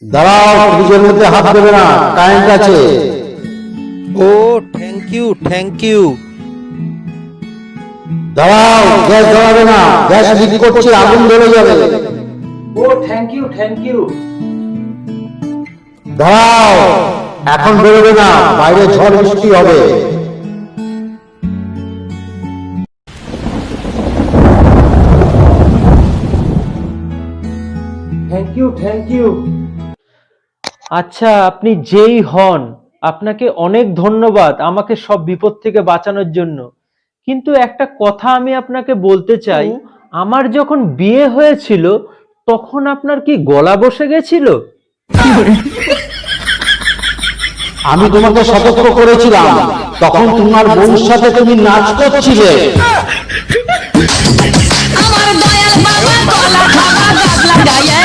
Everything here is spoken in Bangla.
দাঁড়াও, ফ্রিজের মধ্যে হাত দেবে না, কারেন্ট আছে। ও থ্যাংক ইউ থ্যাংক ইউ। দাঁড়াও, গ্যাস জ্বালাবে না, গ্যাস লিক করছে, আগুন ধরে যাবে। ও থ্যাংক ইউ থ্যাংক ইউ। দাঁড়াও, এখন বেরোবে না, বাইরে ঝড় বৃষ্টি হবে। Thank you thank you. আচ্ছা, আপনি যেই হন, আপনাকে অনেক ধন্যবাদ আমাকে সব বিপদ থেকে বাঁচানোর জন্য। কিন্তু একটা কথা আমি আপনাকে বলতে চাই, আমার যখন বিয়ে হয়েছিল তখন আপনার কি গলা বসে গেছিল? আমি তোমাকে সতর্ক করেছিলাম, তখন তোমার বউর সাথে তুমি নাচ করছিলে। আমার দয়াল বাবা গলা খাওয়া গাছ লাগাইয়া